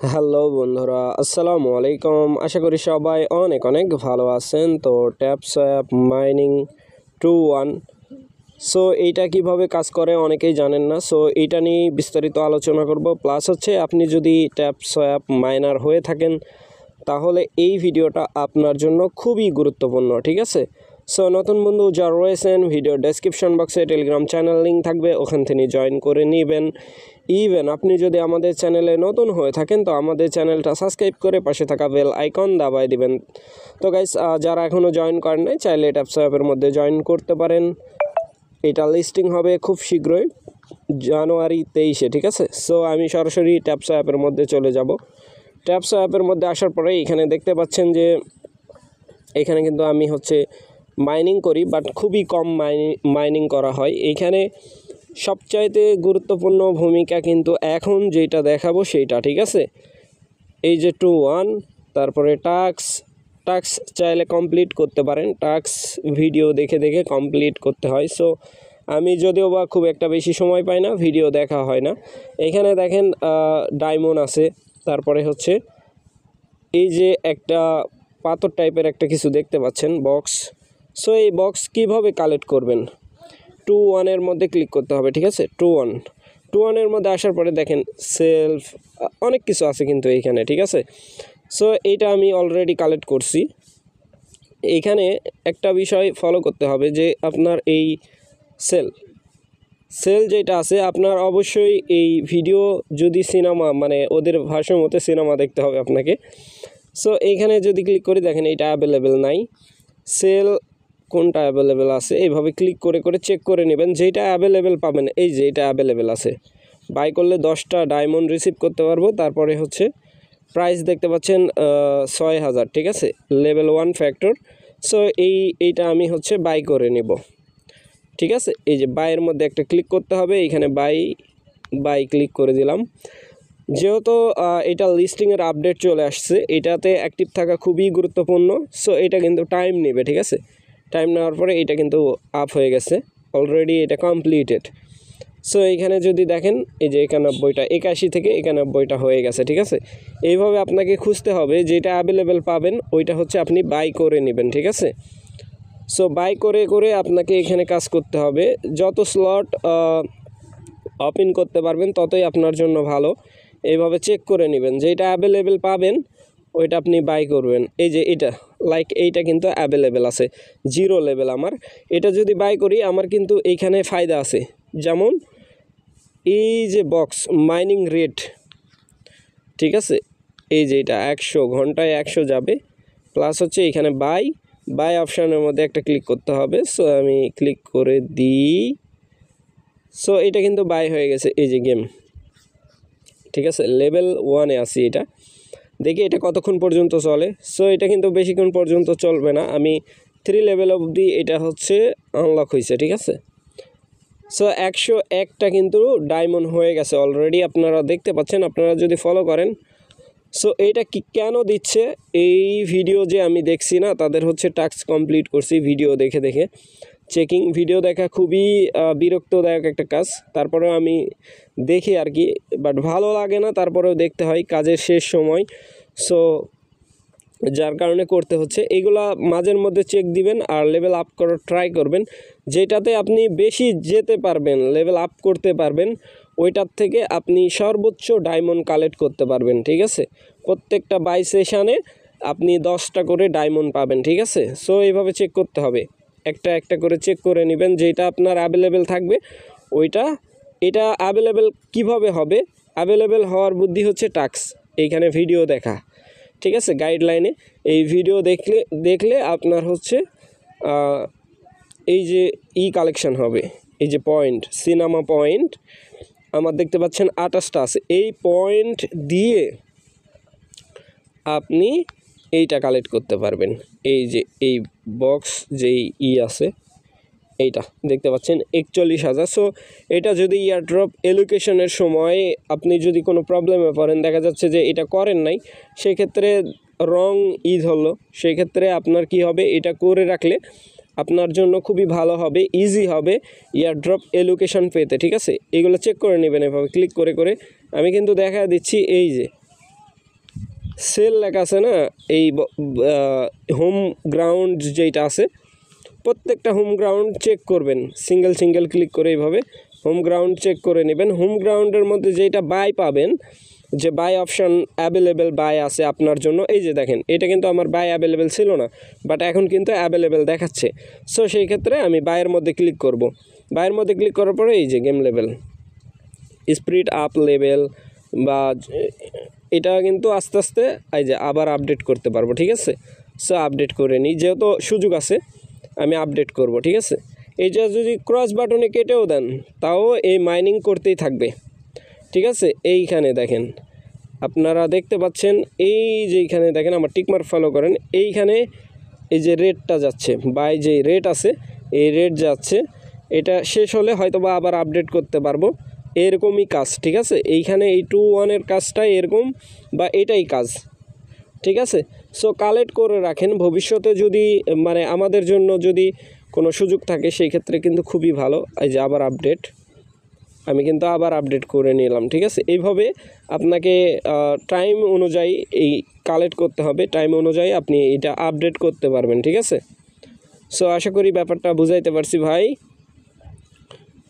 Hello বন্ধুরা, আসসালামু আলাইকুম। আশা করি সবাই অনেক অনেক ভালো আছেন। তো ট্যাপসঅ্যাপ মাইনিং 2.1, সো এইটা কিভাবে কাজ করে অনেকেই জানেন না। সো এইটা নিয়ে বিস্তারিত আলোচনা করব। প্লাস হচ্ছে আপনি যদি ট্যাপসঅ্যাপ মাইনার হয়ে থাকেন তাহলে এই ভিডিওটা আপনার জন্য খুবই গুরুত্বপূর্ণ, ঠিক আছে? সো নতুন বন্ধু যারা রয়েছেন, ভিডিও ডেসক্রিপশন বক্সে টেলিগ্রাম চ্যানেল লিঙ্ক থাকবে, ওখান থেকে জয়েন করে নেবেন। ইভেন আপনি যদি আমাদের চ্যানেলে নতুন হয়ে থাকেন তো আমাদের চ্যানেলটা সাবস্ক্রাইব করে পাশে থাকা বেল আইকন দাবায় দিবেন। তো গাইস, যারা এখনও জয়েন করেন নাই চাইলে ট্যাপসঅ্যাপের মধ্যে জয়েন করতে পারেন। এটা লিস্টিং হবে খুব শীঘ্রই, জানুয়ারি 23-এ, ঠিক আছে? সো আমি সরাসরি ট্যাপসঅ্যাপের মধ্যে চলে যাব। ট্যাপসঅ্যাপের মধ্যে আসার পরে এখানে দেখতে পাচ্ছেন যে এখানে কিন্তু আমি মাইনিং করি, বাট খুবই কম মাইনিং করা হয়। এইখানে সবচাইতে গুরুত্বপূর্ণ ভূমিকা কিন্তু এখন যেটা দেখাবো সেইটা, ঠিক আছে? এই যে 2.1, তারপরে টাস্ক চাইলে কমপ্লিট করতে পারেন। টাস্ক ভিডিও দেখে দেখে কমপ্লিট করতে হয়। সো আমি যদিও বা খুব একটা বেশি সময় পাই না, ভিডিও দেখা হয় না। এখানে দেখেন ডায়মন্ড আছে, তারপরে এই যে একটা পাথর টাইপের একটা কিছু দেখতে পাচ্ছেন, বক্স। সো এই বক্স কিভাবে কালেক্ট করবেন, 2.1-এর মধ্যে ক্লিক করতে হবে, ঠিক আছে? 2.1-এর মধ্যে আসার পরে দেখেন সেলফ অনেক কিছু আছে কিন্তু এইখানে, ঠিক আছে? সো এইটা আমি অলরেডি কালেক্ট করছি। এইখানে একটা বিষয় ফলো করতে হবে যে আপনার এই সেল যেটা আছে, আপনার অবশ্যই এই ভিডিও যদি সিনেমা মানে ওদের ভাষার মতো সিনেমা দেখতে হবে আপনাকে। সো এইখানে যদি ক্লিক করি দেখেন এটা অ্যাভেলেবেল নাই। সেল কোনটা অ্যাভেলেবেল আছে এইভাবে ক্লিক করে করে চেক করে নেবেন। যেটা অ্যাভেলেবেল পাবেন, এই যে এটা অ্যাভেলেবেল আছে, বাই করলে 10টা ডায়মন্ড রিসিভ করতে পারবো। তারপরে প্রাইস দেখতে পাচ্ছেন 6000, ঠিক আছে? Level 1 factor. সো এইটা আমি বাই করে নেব, ঠিক আছে? এই যে বাইয়ের মধ্যে একটা ক্লিক করতে হবে, এইখানে বাই ক্লিক করে দিলাম। যেহেতু এটা লিস্টিংয়ের আপডেট চলে আসছে, এটাতে অ্যাক্টিভ থাকা খুবই গুরুত্বপূর্ণ। সো এটা কিন্তু টাইম নেবে, ঠিক আছে? টাইম নেওয়ার পরে এটা কিন্তু আপ হয়ে গেছে অলরেডি, এটা কমপ্লিটেড। সো এইখানে যদি দেখেন এই যে 91টা, 81 থেকে 91টা হয়ে গেছে, ঠিক আছে? এইভাবে আপনাকে খুঁজতে হবে, যেটা অ্যাভেলেবেল পাবেন ওইটা আপনি বাই করে নেবেন, ঠিক আছে? সো বাই করে করে আপনাকে এখানে কাজ করতে হবে। যত স্লট ওপেন করতে পারবেন ততই আপনার জন্য ভালো। এইভাবে চেক করে নেবেন, যেটা অ্যাভেলেবেল পাবেন ওইটা আপনি বাই করবেন। এই যে এইটা কিন্তু অ্যাভেলেবেল আছে, 0 লেভেল আমার। এটা যদি বাই করি আমার কিন্তু এইখানে ফায়দা আছে, যেমন এই যে বক্স মাইনিং রেট, ঠিক আছে? এই যে এটা 100 ঘন্টায় 100 যাবে। প্লাস এখানে বাই অপশানের মধ্যে একটা ক্লিক করতে হবে। সো আমি ক্লিক করে দিই। সো এটা কিন্তু বাই হয়ে গেছে, এই যে গেম, ঠিক আছে? লেভেল 1-এ আসি। এটা দেখি এটা কতক্ষণ পর্যন্ত চলে। সো এটা কিন্তু বেশিক্ষণ পর্যন্ত চলবে না, আমি 3 লেভেল অবধি এটা আনলক হয়েছে, ঠিক আছে? সো 101টা কিন্তু ডায়মন্ড হয়ে গেছে অলরেডি, আপনারা দেখতে পাচ্ছেন, আপনারা যদি ফলো করেন। সো এইটা কেন দিচ্ছে, এই ভিডিও যে আমি দেখছি না, তাদের টাস্ক কমপ্লিট করছি ভিডিও দেখে দেখে। চেকিং ভিডিও দেখা খুবই বিরক্তদায়ক একটা কাজ, তারপরেও আমি দেখি আর কি, বাট ভালো লাগে না, তারপরেও দেখতে হয়, কাজের শেষ সময়। সো যার কারণে করতে হচ্ছে। এইগুলা মাঝের মধ্যে চেক দিবেন আর লেভেল আপ করার ট্রাই করবেন। যেটাতে আপনি বেশি যেতে পারবেন, লেভেল আপ করতে পারবেন, ওইটার থেকে আপনি সর্বোচ্চ ডায়মন্ড কালেক্ট করতে পারবেন, ঠিক আছে? প্রত্যেকটা বাই সেশানে আপনি 10টা করে ডায়মন্ড পাবেন, ঠিক আছে? সো এইভাবে চেক করতে হবে, একটা একটা করে চেক করে নেবেন, যেটা আপনার অ্যাভেলেবেল থাকবে ওইটা। এটা অ্যাভেলেবেল কিভাবে হবে? অ্যাভেলেবেল হওয়ার বুদ্ধি টাস্ক, এইখানে ভিডিও দেখা, ঠিক আছে? গাইডলাইনে এই ভিডিও দেখলে আপনার এই যে কালেকশন হবে। এই যে পয়েন্ট, সিনেমা পয়েন্ট আমার দেখতে পাচ্ছেন 28টা আছে। এই পয়েন্ট দিয়ে আপনি এইটা কালেক্ট করতে পারবেন। এই যে এই বক্স যেই আছে, এইটা দেখতে পাচ্ছেন 41,000। সো এটা যদি ইয়ারড্রপ এলোকেশনের সময় আপনি যদি কোনো প্রবলেমে পড়েন, দেখা যাচ্ছে যে এটা করেন নাই, সেক্ষেত্রে রং হলো, সেক্ষেত্রে আপনার কি হবে, এটা করে রাখলে আপনার জন্য খুবই ভালো হবে, ইজি হবে ইয়ারড্রপ এলোকেশন পেতে, ঠিক আছে? এগুলো চেক করে নেবেন এভাবে ক্লিক করে করে। আমি কিন্তু দেখা দিচ্ছি, এই যে সেল লেখা আছে না, এই হোম গ্রাউন্ড যেটা আছে, প্রত্যেকটা হোম গ্রাউন্ড চেক করবেন, সিঙ্গেল ক্লিক করে এইভাবে হোম গ্রাউন্ড চেক করে নেবেন। হোম গ্রাউন্ডের মধ্যে যেটা বাই পাবেন, যে বাই অপশান অ্যাভেলেবেল বাই আছে আপনার জন্য, এই যে দেখেন এটা কিন্তু আমার বাই অ্যাভেলেবেল ছিল না, বাট এখন কিন্তু অ্যাভেলেবেল দেখাচ্ছে। সো সেই ক্ষেত্রে আমি বাইয়ের মধ্যে ক্লিক করব। বাইয়ের মধ্যে ক্লিক করার পরে এই যে game level, speed up level, বা এটা কিন্তু আস্তে আস্তে এই যে আবার আপডেট করতে পারবো, ঠিক আছে। সো আপডেট করে নিই, যেহেতু সুযোগ আছে আমি আপডেট করব, ঠিক আছে। এইটা যদি ক্রস বাটনে কেটেও দেন তাও এই মাইনিং করতেই থাকবে, ঠিক আছে। এইখানে দেখেন আপনারা দেখতে পাচ্ছেন, এই যে এইখানে দেখেন আমার টিকমার্ক ফলো করেন, এইখানে এই যে রেটটা যাচ্ছে, বাই যে রেট আছে এই রেট যাচ্ছে, এটা শেষ হলে হয়তো বা আবার আপডেট করতে পারবো, এরকমই কাজ, ঠিক আছে। এইখানে এই 2-1-এর কাজটাই এরকম, বা এটাই কাজ, ঠিক আছে। সো কালেক্ট করে রাখেন, ভবিষ্যতে যদি মানে আমাদের জন্য যদি কোনো সুযোগ থাকে সেই ক্ষেত্রে কিন্তু খুবই ভালো। এই যে আবার আপডেট, আমি কিন্তু আবার আপডেট করে নিলাম, ঠিক আছে। এইভাবে আপনাকে টাইম অনুযায়ী এই কালেক্ট করতে হবে, টাইম অনুযায়ী আপনি এটা আপডেট করতে পারবেন, ঠিক আছে। সো আশা করি ব্যাপারটা বুঝাইতে পারছি ভাই।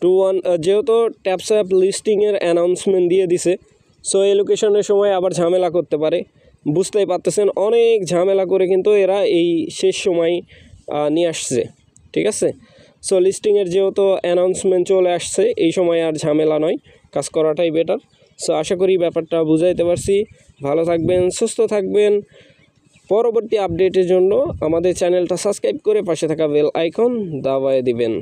2-1 যেহেতু ট্যাপস্যাপ লিস্টিংয়ের অ্যানাউন্সমেন্ট দিয়ে দিছে, সো এই লোকেশনের সময় আবার ঝামেলা করতে পারে, বুঝতেই পারতেছেন অনেক ঝামেলা করে কিন্তু এরা এই শেষ সময় নিয়ে আসছে, ঠিক আছে। সো লিস্টিংয়ের যেহেতু অ্যানাউন্সমেন্ট চলে আসছে, এই সময় আর ঝামেলা নয়, কাজ করাটাই বেটার। সো আশা করি ব্যাপারটা বুঝাইতে পারছি। ভালো থাকবেন, সুস্থ থাকবেন। পরবর্তী আপডেটের জন্য আমাদের চ্যানেলটা সাবস্ক্রাইব করে পাশে থাকা বেল আইকন দাবায় দিবেন।